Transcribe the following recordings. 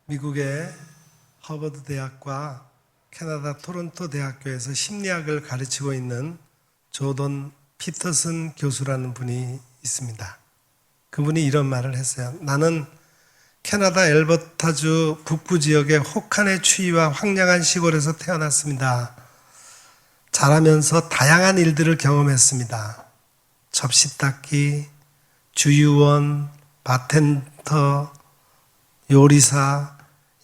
미국의 허버드 대학과 캐나다 토론토 대학교에서 심리학을 가르치고 있는 조던 피터슨 교수라는 분이 있습니다. 그분이 이런 말을 했어요. 나는 캐나다 엘버타주 북부 지역의 혹한의 추위와 황량한 시골에서 태어났습니다. 자라면서 다양한 일들을 경험했습니다. 접시 닦기, 주유원, 바텐더, 요리사,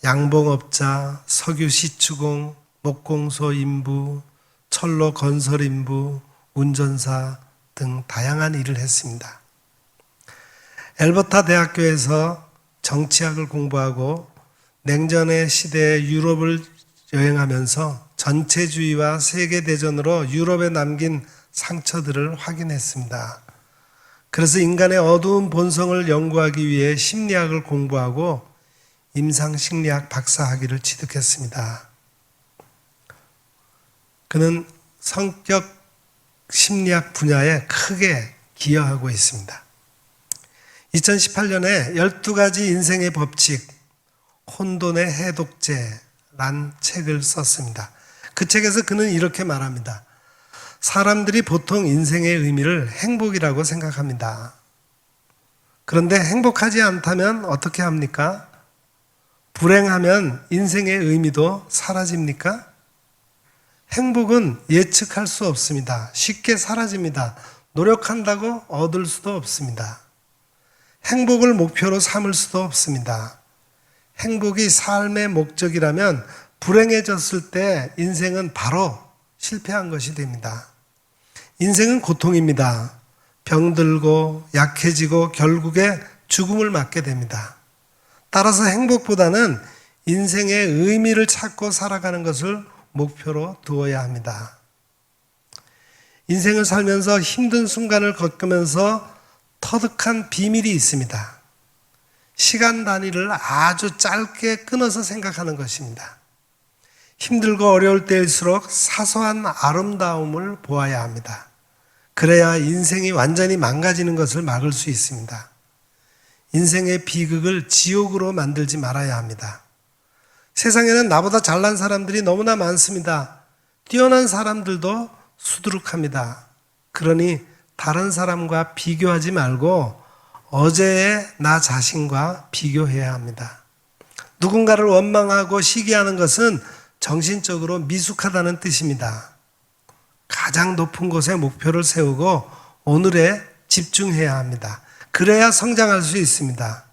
양봉업자, 석유 시추공, 목공소 인부, 철로 건설 인부, 운전사 등 다양한 일을 했습니다. 엘버타 대학교에서 정치학을 공부하고 냉전의 시대에 유럽을 여행하면서 전체주의와 세계대전으로 유럽에 남긴 상처들을 확인했습니다. 그래서 인간의 어두운 본성을 연구하기 위해 심리학을 공부하고 임상심리학 박사학위를 취득했습니다. 그는 성격 심리학 분야에 크게 기여하고 있습니다. 2018년에 12가지 인생의 법칙, 혼돈의 해독제란 책을 썼습니다. 그 책에서 그는 이렇게 말합니다. 사람들이 보통 인생의 의미를 행복이라고 생각합니다. 그런데 행복하지 않다면 어떻게 합니까? 불행하면 인생의 의미도 사라집니까? 행복은 예측할 수 없습니다. 쉽게 사라집니다. 노력한다고 얻을 수도 없습니다. 행복을 목표로 삼을 수도 없습니다. 행복이 삶의 목적이라면 불행해졌을 때 인생은 바로 실패한 것이 됩니다. 인생은 고통입니다. 병들고 약해지고 결국에 죽음을 맞게 됩니다. 따라서 행복보다는 인생의 의미를 찾고 살아가는 것을 목표로 두어야 합니다. 인생을 살면서 힘든 순간을 겪으면서 터득한 비밀이 있습니다. 시간 단위를 아주 짧게 끊어서 생각하는 것입니다. 힘들고 어려울 때일수록 사소한 아름다움을 보아야 합니다. 그래야 인생이 완전히 망가지는 것을 막을 수 있습니다. 인생의 비극을 지옥으로 만들지 말아야 합니다. 세상에는 나보다 잘난 사람들이 너무나 많습니다. 뛰어난 사람들도 수두룩합니다. 그러니 다른 사람과 비교하지 말고 어제의 나 자신과 비교해야 합니다. 누군가를 원망하고 시기하는 것은 정신적으로 미숙하다는 뜻입니다. 가장 높은 곳에 목표를 세우고 오늘에 집중해야 합니다. 그래야 성장할 수 있습니다.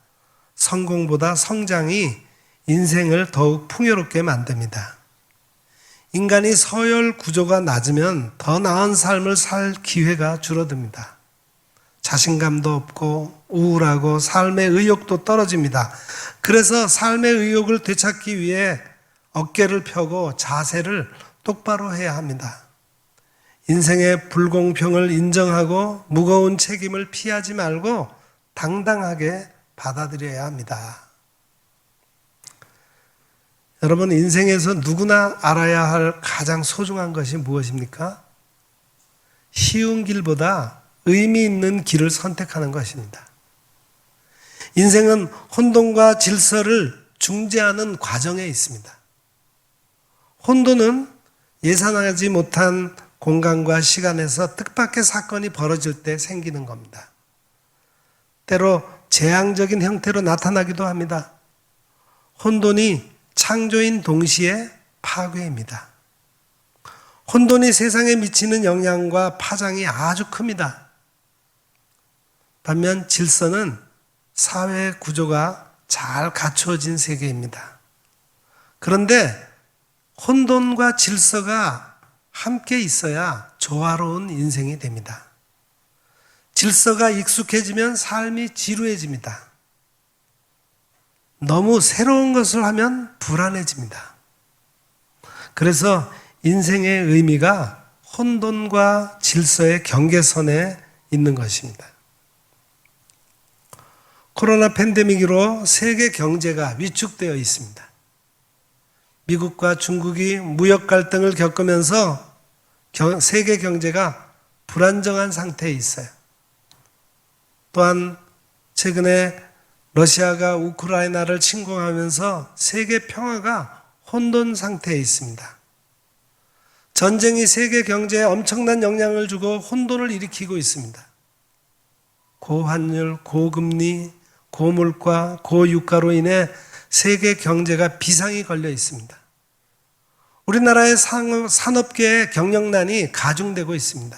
성공보다 성장이 인생을 더욱 풍요롭게 만듭니다. 인간이 서열 구조가 낮으면 더 나은 삶을 살 기회가 줄어듭니다. 자신감도 없고 우울하고 삶의 의욕도 떨어집니다. 그래서 삶의 의욕을 되찾기 위해 어깨를 펴고 자세를 똑바로 해야 합니다. 인생의 불공평을 인정하고 무거운 책임을 피하지 말고 당당하게 받아들여야 합니다. 여러분, 인생에서 누구나 알아야 할 가장 소중한 것이 무엇입니까? 쉬운 길보다 의미 있는 길을 선택하는 것입니다. 인생은 혼돈과 질서를 중재하는 과정에 있습니다. 혼돈은 예상하지 못한 공간과 시간에서 뜻밖의 사건이 벌어질 때 생기는 겁니다. 때로 재앙적인 형태로 나타나기도 합니다. 혼돈이 창조인 동시에 파괴입니다. 혼돈이 세상에 미치는 영향과 파장이 아주 큽니다. 반면 질서는 사회 구조가 잘 갖추어진 세계입니다. 그런데 혼돈과 질서가 함께 있어야 조화로운 인생이 됩니다. 질서가 익숙해지면 삶이 지루해집니다. 너무 새로운 것을 하면 불안해집니다. 그래서 인생의 의미가 혼돈과 질서의 경계선에 있는 것입니다. 코로나 팬데믹으로 세계 경제가 위축되어 있습니다. 미국과 중국이 무역 갈등을 겪으면서 세계 경제가 불안정한 상태에 있어요. 또한 최근에 러시아가 우크라이나를 침공하면서 세계 평화가 혼돈 상태에 있습니다. 전쟁이 세계 경제에 엄청난 영향을 주고 혼돈을 일으키고 있습니다. 고환율, 고금리, 고물가, 고유가로 인해 세계 경제가 비상이 걸려 있습니다. 우리나라의 산업계의 경영난이 가중되고 있습니다.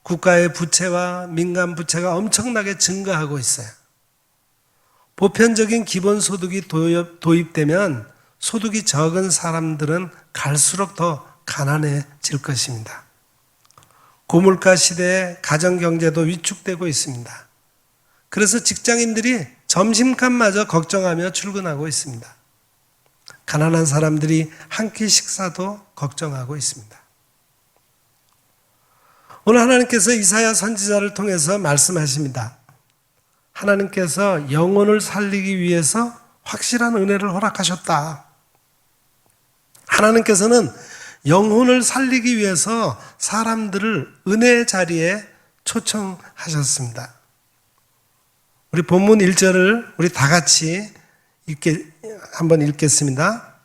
국가의 부채와 민간 부채가 엄청나게 증가하고 있어요. 보편적인 기본소득이 도입되면 소득이 적은 사람들은 갈수록 더 가난해질 것입니다. 고물가 시대에 가정경제도 위축되고 있습니다. 그래서 직장인들이 점심값마저 걱정하며 출근하고 있습니다. 가난한 사람들이 한 끼 식사도 걱정하고 있습니다. 오늘 하나님께서 이사야 선지자를 통해서 말씀하십니다. 하나님께서 영혼을 살리기 위해서 확실한 은혜를 허락하셨다. 하나님께서는 영혼을 살리기 위해서 사람들을 은혜의 자리에 초청하셨습니다. 우리 본문 1절을 우리 다 같이 한번 읽겠습니다.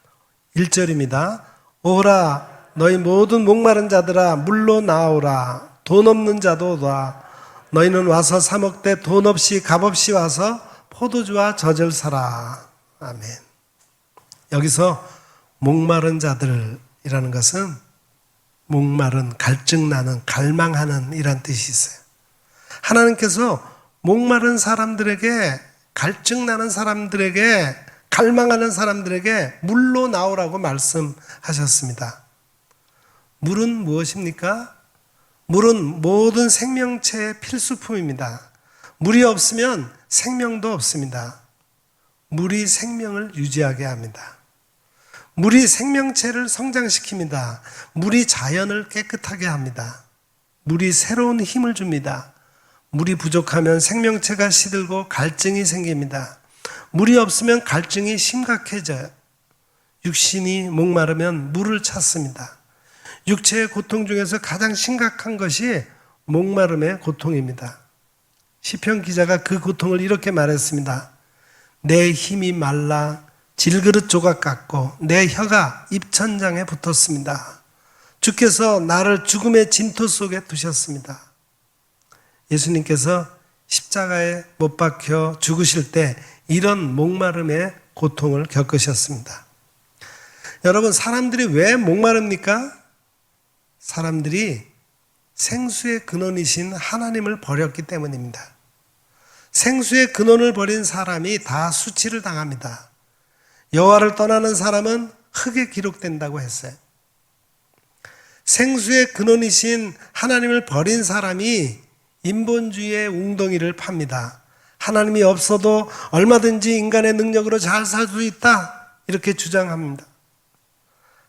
1절입니다. 오라 너희 모든 목마른 자들아 물로 나오라. 돈 없는 자도 오라. 너희는 와서 사 먹되 돈 없이 값 없이 와서 포도주와 젖을 사라. 아멘. 여기서 목마른 자들이라는 것은 목마른, 갈증나는, 갈망하는 이란 뜻이 있어요. 하나님께서 목마른 사람들에게, 갈증나는 사람들에게, 갈망하는 사람들에게 물로 나오라고 말씀하셨습니다. 물은 무엇입니까? 물은 모든 생명체의 필수품입니다. 물이 없으면 생명도 없습니다. 물이 생명을 유지하게 합니다. 물이 생명체를 성장시킵니다. 물이 자연을 깨끗하게 합니다. 물이 새로운 힘을 줍니다. 물이 부족하면 생명체가 시들고 갈증이 생깁니다. 물이 없으면 갈증이 심각해져요. 육신이 목마르면 물을 찾습니다. 육체의 고통 중에서 가장 심각한 것이 목마름의 고통입니다. 시편 기자가 그 고통을 이렇게 말했습니다. 내 힘이 말라 질그릇 조각 같고 내 혀가 입천장에 붙었습니다. 주께서 나를 죽음의 진토 속에 두셨습니다. 예수님께서 십자가에 못 박혀 죽으실 때 이런 목마름의 고통을 겪으셨습니다. 여러분, 사람들이 왜 목마릅니까? 사람들이 생수의 근원이신 하나님을 버렸기 때문입니다. 생수의 근원을 버린 사람이 다 수치를 당합니다. 여호와를 떠나는 사람은 흙에 기록된다고 했어요. 생수의 근원이신 하나님을 버린 사람이 인본주의의 웅덩이를 팝니다. 하나님이 없어도 얼마든지 인간의 능력으로 잘 살 수 있다, 이렇게 주장합니다.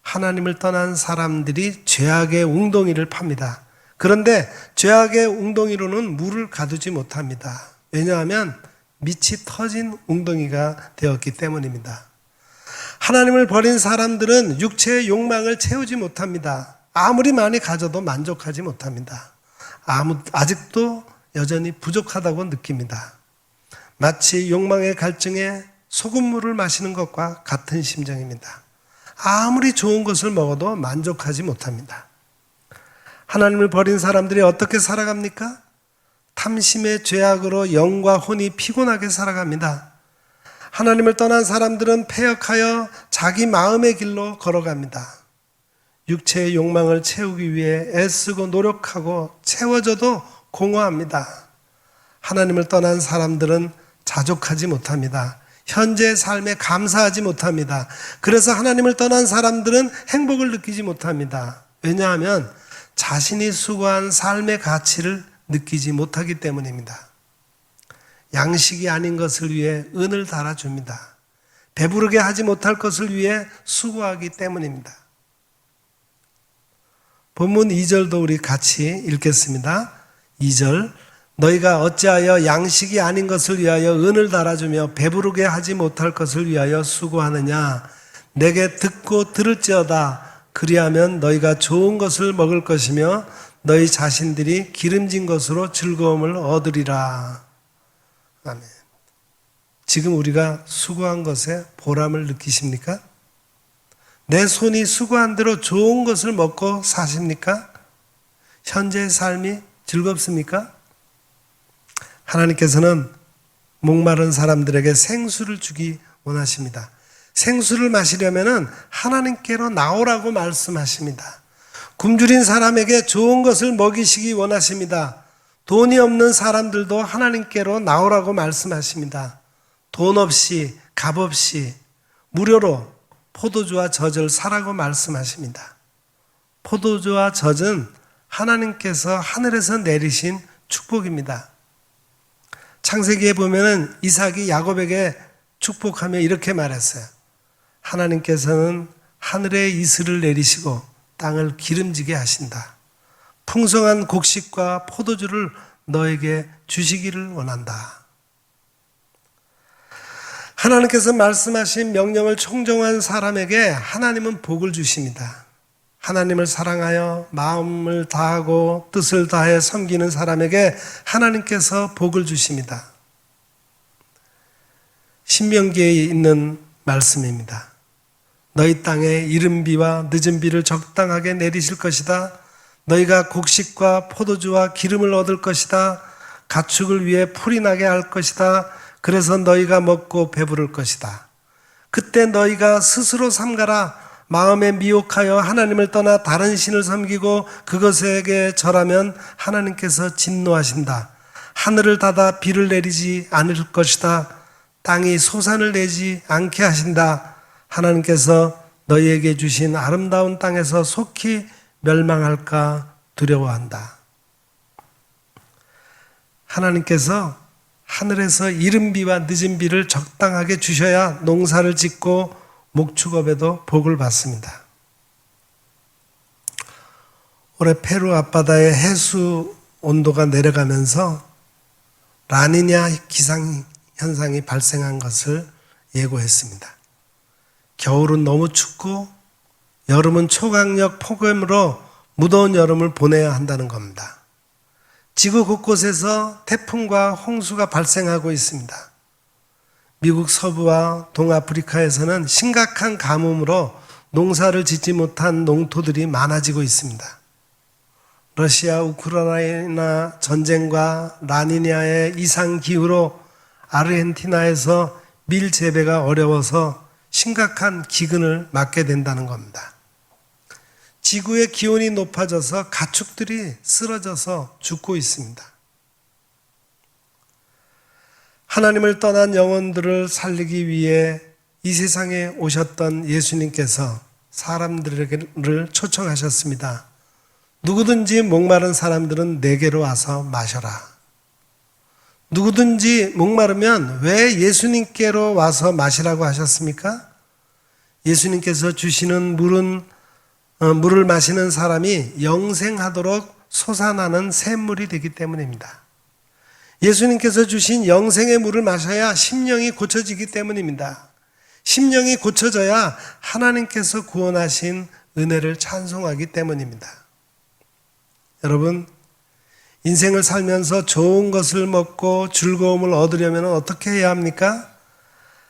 하나님을 떠난 사람들이 죄악의 웅덩이를 팝니다. 그런데 죄악의 웅덩이로는 물을 가두지 못합니다. 왜냐하면 밑이 터진 웅덩이가 되었기 때문입니다. 하나님을 버린 사람들은 육체의 욕망을 채우지 못합니다. 아무리 많이 가져도 만족하지 못합니다. 아직도 여전히 부족하다고 느낍니다. 마치 욕망의 갈증에 소금물을 마시는 것과 같은 심정입니다. 아무리 좋은 것을 먹어도 만족하지 못합니다. 하나님을 버린 사람들이 어떻게 살아갑니까? 탐심의 죄악으로 영과 혼이 피곤하게 살아갑니다. 하나님을 떠난 사람들은 패역하여 자기 마음의 길로 걸어갑니다. 육체의 욕망을 채우기 위해 애쓰고 노력하고 채워져도 공허합니다. 하나님을 떠난 사람들은 자족하지 못합니다. 현재의 삶에 감사하지 못합니다. 그래서 하나님을 떠난 사람들은 행복을 느끼지 못합니다. 왜냐하면 자신이 수고한 삶의 가치를 느끼지 못하기 때문입니다. 양식이 아닌 것을 위해 은을 달아줍니다. 배부르게 하지 못할 것을 위해 수고하기 때문입니다. 본문 2절도 우리 같이 읽겠습니다. 2절, 너희가 어찌하여 양식이 아닌 것을 위하여 은을 달아주며 배부르게 하지 못할 것을 위하여 수고하느냐. 내게 듣고 들을지어다. 그리하면 너희가 좋은 것을 먹을 것이며 너희 자신들이 기름진 것으로 즐거움을 얻으리라. 아멘. 지금 우리가 수고한 것에 보람을 느끼십니까? 내 손이 수고한 대로 좋은 것을 먹고 사십니까? 현재의 삶이 즐겁습니까? 하나님께서는 목마른 사람들에게 생수를 주기 원하십니다. 생수를 마시려면 하나님께로 나오라고 말씀하십니다. 굶주린 사람에게 좋은 것을 먹이시기 원하십니다. 돈이 없는 사람들도 하나님께로 나오라고 말씀하십니다. 돈 없이 값 없이 무료로 포도주와 젖을 사라고 말씀하십니다. 포도주와 젖은 하나님께서 하늘에서 내리신 축복입니다. 창세기에 보면은 이삭이 야곱에게 축복하며 이렇게 말했어요. 하나님께서는 하늘에 이슬을 내리시고 땅을 기름지게 하신다. 풍성한 곡식과 포도주를 너에게 주시기를 원한다. 하나님께서 말씀하신 명령을 청종한 사람에게 하나님은 복을 주십니다. 하나님을 사랑하여 마음을 다하고 뜻을 다해 섬기는 사람에게 하나님께서 복을 주십니다. 신명기에 있는 말씀입니다. 너희 땅에 이른 비와 늦은 비를 적당하게 내리실 것이다. 너희가 곡식과 포도주와 기름을 얻을 것이다. 가축을 위해 풀이 나게 할 것이다. 그래서 너희가 먹고 배부를 것이다. 그때 너희가 스스로 삼가라. 마음에 미혹하여 하나님을 떠나 다른 신을 섬기고 그것에게 절하면 하나님께서 진노하신다. 하늘을 닫아 비를 내리지 않을 것이다. 땅이 소산을 내지 않게 하신다. 하나님께서 너희에게 주신 아름다운 땅에서 속히 멸망할까 두려워한다. 하나님께서 하늘에서 이른 비와 늦은 비를 적당하게 주셔야 농사를 짓고 목축업에도 복을 받습니다. 올해 페루 앞바다의 해수 온도가 내려가면서 라니냐 기상 현상이 발생한 것을 예고했습니다. 겨울은 너무 춥고 여름은 초강력 폭염으로 무더운 여름을 보내야 한다는 겁니다. 지구 곳곳에서 태풍과 홍수가 발생하고 있습니다. 미국 서부와 동아프리카에서는 심각한 가뭄으로 농사를 짓지 못한 농토들이 많아지고 있습니다. 러시아 우크라이나 전쟁과 라니냐의 이상기후로 아르헨티나에서 밀 재배가 어려워서 심각한 기근을 맞게 된다는 겁니다. 지구의 기온이 높아져서 가축들이 쓰러져서 죽고 있습니다. 하나님을 떠난 영혼들을 살리기 위해 이 세상에 오셨던 예수님께서 사람들을 초청하셨습니다. 누구든지 목마른 사람들은 내게로 와서 마셔라. 누구든지 목마르면 왜 예수님께로 와서 마시라고 하셨습니까? 예수님께서 주시는 물을 마시는 사람이 영생하도록 솟아나는 샘물이 되기 때문입니다. 예수님께서 주신 영생의 물을 마셔야 심령이 고쳐지기 때문입니다. 심령이 고쳐져야 하나님께서 구원하신 은혜를 찬송하기 때문입니다. 여러분, 인생을 살면서 좋은 것을 먹고 즐거움을 얻으려면 어떻게 해야 합니까?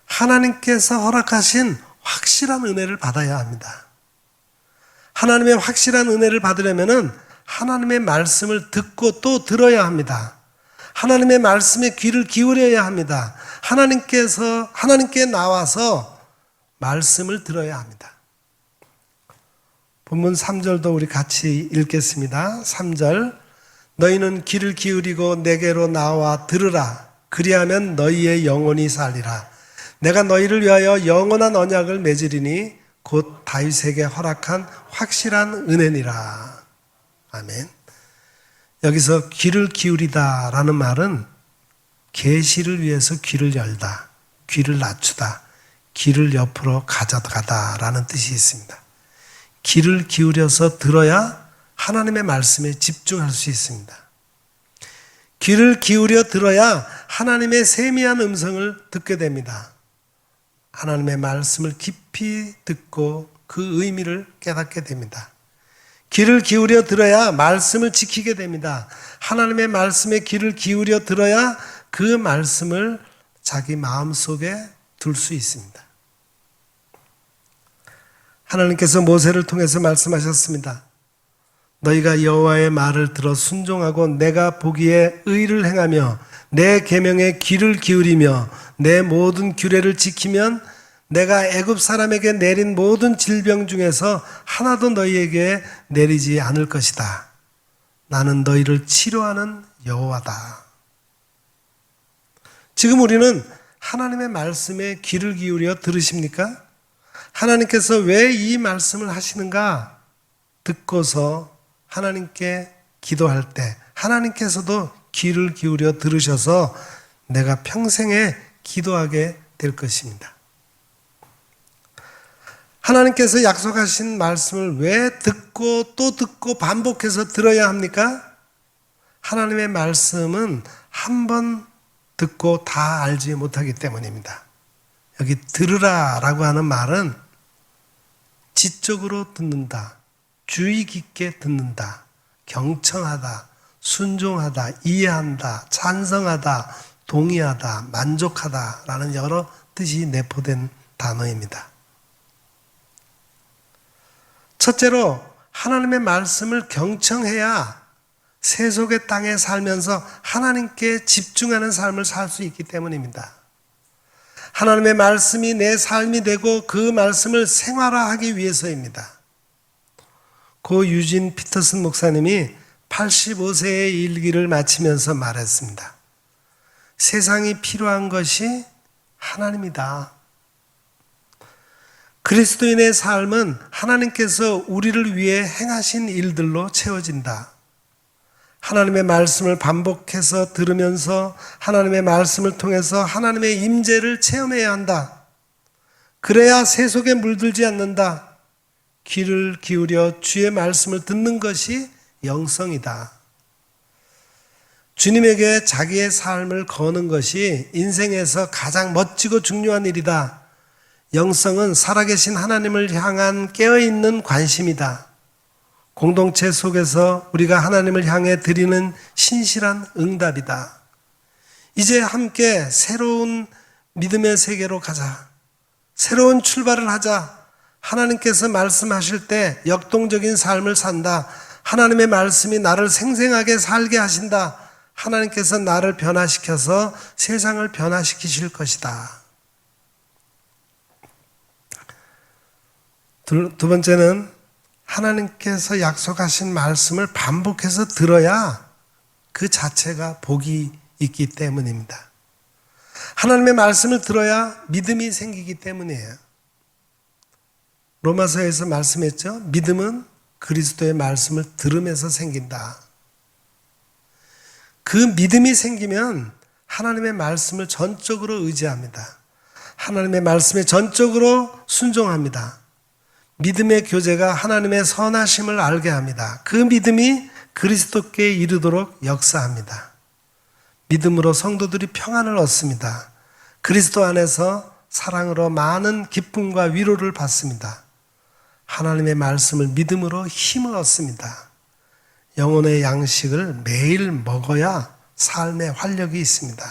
하나님께서 허락하신 확실한 은혜를 받아야 합니다. 하나님의 확실한 은혜를 받으려면 하나님의 말씀을 듣고 또 들어야 합니다. 하나님의 말씀에 귀를 기울여야 합니다. 하나님께 나와서 말씀을 들어야 합니다. 본문 3절도 우리 같이 읽겠습니다. 3절, 너희는 귀를 기울이고 내게로 나와 들으라. 그리하면 너희의 영혼이 살리라. 내가 너희를 위하여 영원한 언약을 맺으리니 곧 다윗에게 허락한 확실한 은혜니라. 아멘. 여기서 귀를 기울이다 라는 말은 계시를 위해서 귀를 열다, 귀를 낮추다, 귀를 옆으로 가져가다 라는 뜻이 있습니다. 귀를 기울여서 들어야 하나님의 말씀에 집중할 수 있습니다. 귀를 기울여 들어야 하나님의 세미한 음성을 듣게 됩니다. 하나님의 말씀을 깊이 듣고 그 의미를 깨닫게 됩니다. 귀를 기울여 들어야 말씀을 지키게 됩니다. 하나님의 말씀에 귀를 기울여 들어야 그 말씀을 자기 마음속에 둘 수 있습니다. 하나님께서 모세를 통해서 말씀하셨습니다. 너희가 여호와의 말을 들어 순종하고 내가 보기에 의를 행하며 내 계명에 귀를 기울이며 내 모든 규례를 지키면 내가 애굽 사람에게 내린 모든 질병 중에서 하나도 너희에게 내리지 않을 것이다. 나는 너희를 치료하는 여호와다. 지금 우리는 하나님의 말씀에 귀를 기울여 들으십니까? 하나님께서 왜 이 말씀을 하시는가 듣고서 하나님께 기도할 때 하나님께서도 귀를 기울여 들으셔서 내가 평생에 기도하게 될 것입니다. 하나님께서 약속하신 말씀을 왜 듣고 또 듣고 반복해서 들어야 합니까? 하나님의 말씀은 한 번 듣고 다 알지 못하기 때문입니다. 여기 들으라 라고 하는 말은 지적으로 듣는다, 주의 깊게 듣는다, 경청하다, 순종하다, 이해한다, 찬성하다, 동의하다, 만족하다 라는 여러 뜻이 내포된 단어입니다. 첫째로 하나님의 말씀을 경청해야 세속의 땅에 살면서 하나님께 집중하는 삶을 살 수 있기 때문입니다. 하나님의 말씀이 내 삶이 되고 그 말씀을 생활화하기 위해서입니다. 고 유진 피터슨 목사님이 85세의 일기를 마치면서 말했습니다. 세상이 필요한 것이 하나님이다. 그리스도인의 삶은 하나님께서 우리를 위해 행하신 일들로 채워진다. 하나님의 말씀을 반복해서 들으면서 하나님의 말씀을 통해서 하나님의 임재를 체험해야 한다. 그래야 세속에 물들지 않는다. 귀를 기울여 주의 말씀을 듣는 것이 영성이다. 주님에게 자기의 삶을 거는 것이 인생에서 가장 멋지고 중요한 일이다. 영성은 살아계신 하나님을 향한 깨어있는 관심이다. 공동체 속에서 우리가 하나님을 향해 드리는 신실한 응답이다. 이제 함께 새로운 믿음의 세계로 가자. 새로운 출발을 하자. 하나님께서 말씀하실 때 역동적인 삶을 산다. 하나님의 말씀이 나를 생생하게 살게 하신다. 하나님께서 나를 변화시켜서 세상을 변화시키실 것이다. 두 번째는 하나님께서 약속하신 말씀을 반복해서 들어야 그 자체가 복이 있기 때문입니다. 하나님의 말씀을 들어야 믿음이 생기기 때문이에요. 로마서에서 말씀했죠. 믿음은 그리스도의 말씀을 들으면서 생긴다. 그 믿음이 생기면 하나님의 말씀을 전적으로 의지합니다. 하나님의 말씀에 전적으로 순종합니다. 믿음의 교제가 하나님의 선하심을 알게 합니다. 그 믿음이 그리스도께 이르도록 역사합니다. 믿음으로 성도들이 평안을 얻습니다. 그리스도 안에서 사랑으로 많은 기쁨과 위로를 받습니다. 하나님의 말씀을 믿음으로 힘을 얻습니다. 영혼의 양식을 매일 먹어야 삶의 활력이 있습니다.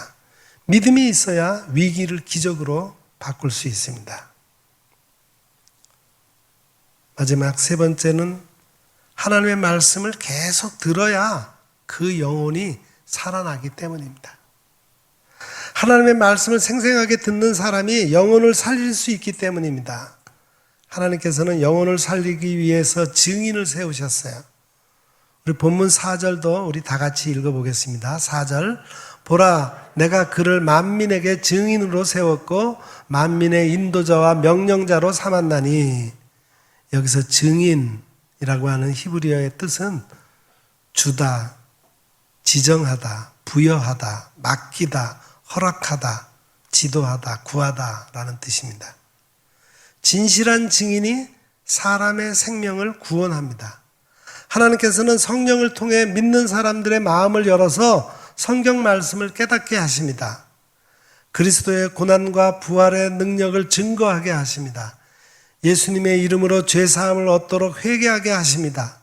믿음이 있어야 위기를 기적으로 바꿀 수 있습니다. 마지막 세 번째는 하나님의 말씀을 계속 들어야 그 영혼이 살아나기 때문입니다. 하나님의 말씀을 생생하게 듣는 사람이 영혼을 살릴 수 있기 때문입니다. 하나님께서는 영혼을 살리기 위해서 증인을 세우셨어요. 우리 본문 4절도 우리 다 같이 읽어보겠습니다. 4절 보라 내가 그를 만민에게 증인으로 세웠고 만민의 인도자와 명령자로 삼았나니 여기서 증인이라고 하는 히브리어의 뜻은 주다, 지정하다, 부여하다, 맡기다, 허락하다, 지도하다, 구하다 라는 뜻입니다. 진실한 증인이 사람의 생명을 구원합니다. 하나님께서는 성령을 통해 믿는 사람들의 마음을 열어서 성경 말씀을 깨닫게 하십니다. 그리스도의 고난과 부활의 능력을 증거하게 하십니다. 예수님의 이름으로 죄사함을 얻도록 회개하게 하십니다.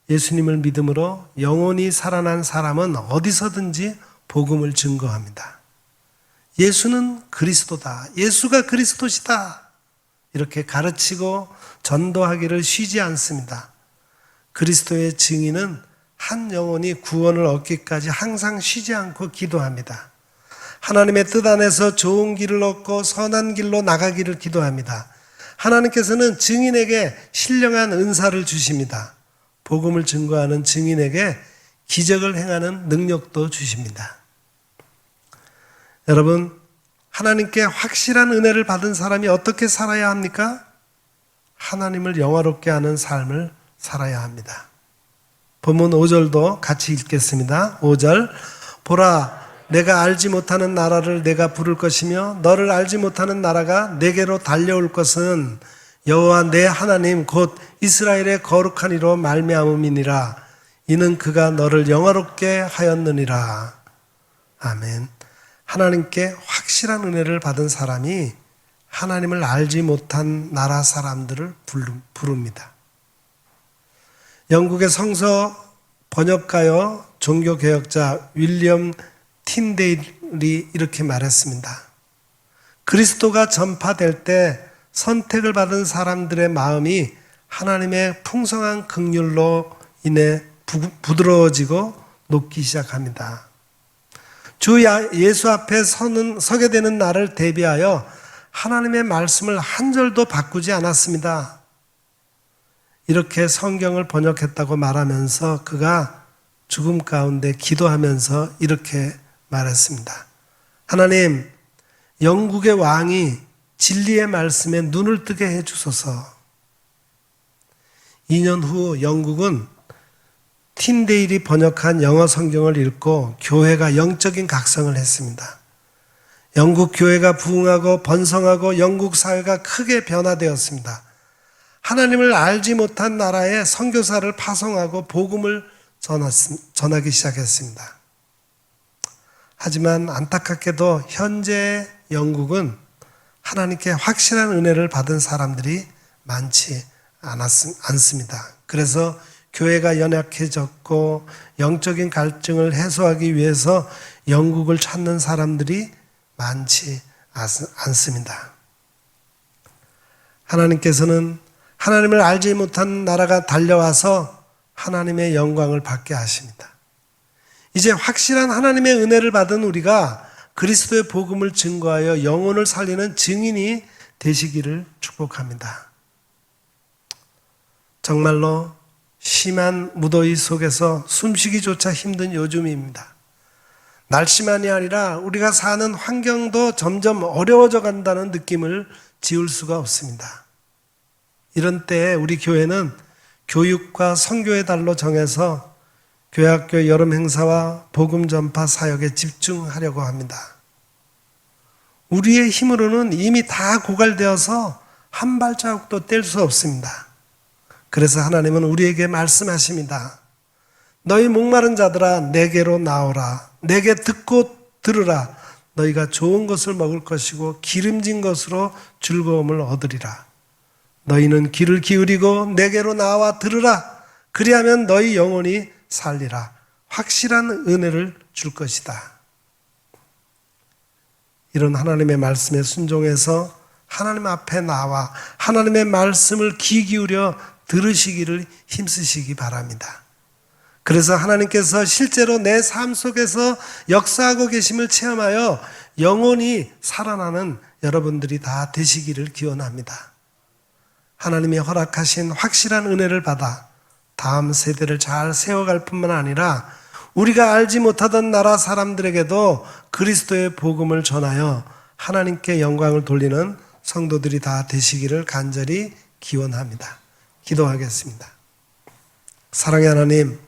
예수님을 믿음으로 영원히 살아난 사람은 어디서든지 복음을 증거합니다. 예수는 그리스도다. 예수가 그리스도시다. 이렇게 가르치고 전도하기를 쉬지 않습니다. 그리스도의 증인은 한 영혼이 구원을 얻기까지 항상 쉬지 않고 기도합니다. 하나님의 뜻 안에서 좋은 길을 얻고 선한 길로 나가기를 기도합니다. 하나님께서는 증인에게 신령한 은사를 주십니다. 복음을 증거하는 증인에게 기적을 행하는 능력도 주십니다. 여러분, 하나님께 확실한 은혜를 받은 사람이 어떻게 살아야 합니까? 하나님을 영화롭게 하는 삶을 살아야 합니다. 본문 5절도 같이 읽겠습니다. 5절, 보라, 내가 알지 못하는 나라를 내가 부를 것이며 너를 알지 못하는 나라가 내게로 달려올 것은 여호와 내 하나님 곧 이스라엘의 거룩한 이로 말미암음이니라. 이는 그가 너를 영화롭게 하였느니라. 아멘. 하나님께 확실한 은혜를 받은 사람이 하나님을 알지 못한 나라 사람들을 부릅니다. 영국의 성서 번역가요 종교개혁자 윌리엄 틴데일이 이렇게 말했습니다. 그리스도가 전파될 때 선택을 받은 사람들의 마음이 하나님의 풍성한 긍휼로 인해 부드러워지고 녹기 시작합니다. 주 예수 앞에 서게 되는 날을 대비하여 하나님의 말씀을 한 절도 바꾸지 않았습니다. 이렇게 성경을 번역했다고 말하면서 그가 죽음 가운데 기도하면서 이렇게 말했습니다. 하나님, 영국의 왕이 진리의 말씀에 눈을 뜨게 해주소서. 2년 후 영국은 틴데일이 번역한 영어 성경을 읽고 교회가 영적인 각성을 했습니다. 영국 교회가 부흥하고 번성하고 영국 사회가 크게 변화되었습니다. 하나님을 알지 못한 나라에 선교사를 파송하고 복음을 전하기 시작했습니다. 하지만 안타깝게도 현재 영국은 하나님께 확실한 은혜를 받은 사람들이 많지 않습니다. 그래서 교회가 연약해졌고 영적인 갈증을 해소하기 위해서 영국을 찾는 사람들이 많지 않습니다. 하나님께서는 하나님을 알지 못한 나라가 달려와서 하나님의 영광을 받게 하십니다. 이제 확실한 하나님의 은혜를 받은 우리가 그리스도의 복음을 증거하여 영혼을 살리는 증인이 되시기를 축복합니다. 정말로 심한 무더위 속에서 숨쉬기조차 힘든 요즘입니다. 날씨만이 아니라 우리가 사는 환경도 점점 어려워져 간다는 느낌을 지울 수가 없습니다. 이런 때에 우리 교회는 교육과 선교의 달로 정해서 교회학교 여름 행사와 복음 전파 사역에 집중하려고 합니다. 우리의 힘으로는 이미 다 고갈되어서 한 발자국도 뗄 수 없습니다. 그래서 하나님은 우리에게 말씀하십니다. 너희 목마른 자들아 내게로 나오라. 내게 듣고 들으라. 너희가 좋은 것을 먹을 것이고 기름진 것으로 즐거움을 얻으리라. 너희는 귀를 기울이고 내게로 나와 들으라. 그리하면 너희 영혼이 살리라. 확실한 은혜를 줄 것이다. 이런 하나님의 말씀에 순종해서 하나님 앞에 나와 하나님의 말씀을 귀 기울여 들으시기를 힘쓰시기 바랍니다. 그래서 하나님께서 실제로 내 삶 속에서 역사하고 계심을 체험하여 영혼이 살아나는 여러분들이 다 되시기를 기원합니다. 하나님이 허락하신 확실한 은혜를 받아 다음 세대를 잘 세워갈 뿐만 아니라 우리가 알지 못하던 나라 사람들에게도 그리스도의 복음을 전하여 하나님께 영광을 돌리는 성도들이 다 되시기를 간절히 기원합니다. 기도하겠습니다. 사랑의 하나님,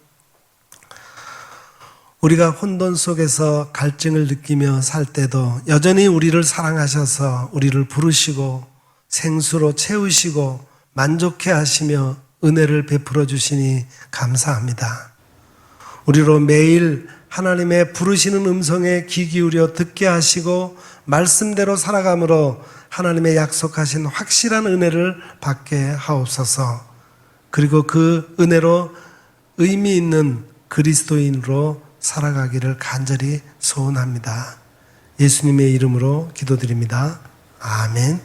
우리가 혼돈 속에서 갈증을 느끼며 살 때도 여전히 우리를 사랑하셔서 우리를 부르시고 생수로 채우시고 만족해 하시며 은혜를 베풀어 주시니 감사합니다. 우리로 매일 하나님의 부르시는 음성에 귀 기울여 듣게 하시고 말씀대로 살아감으로 하나님의 약속하신 확실한 은혜를 받게 하옵소서. 그리고 그 은혜로 의미 있는 그리스도인으로 살아가기를 간절히 소원합니다. 예수님의 이름으로 기도드립니다. 아멘.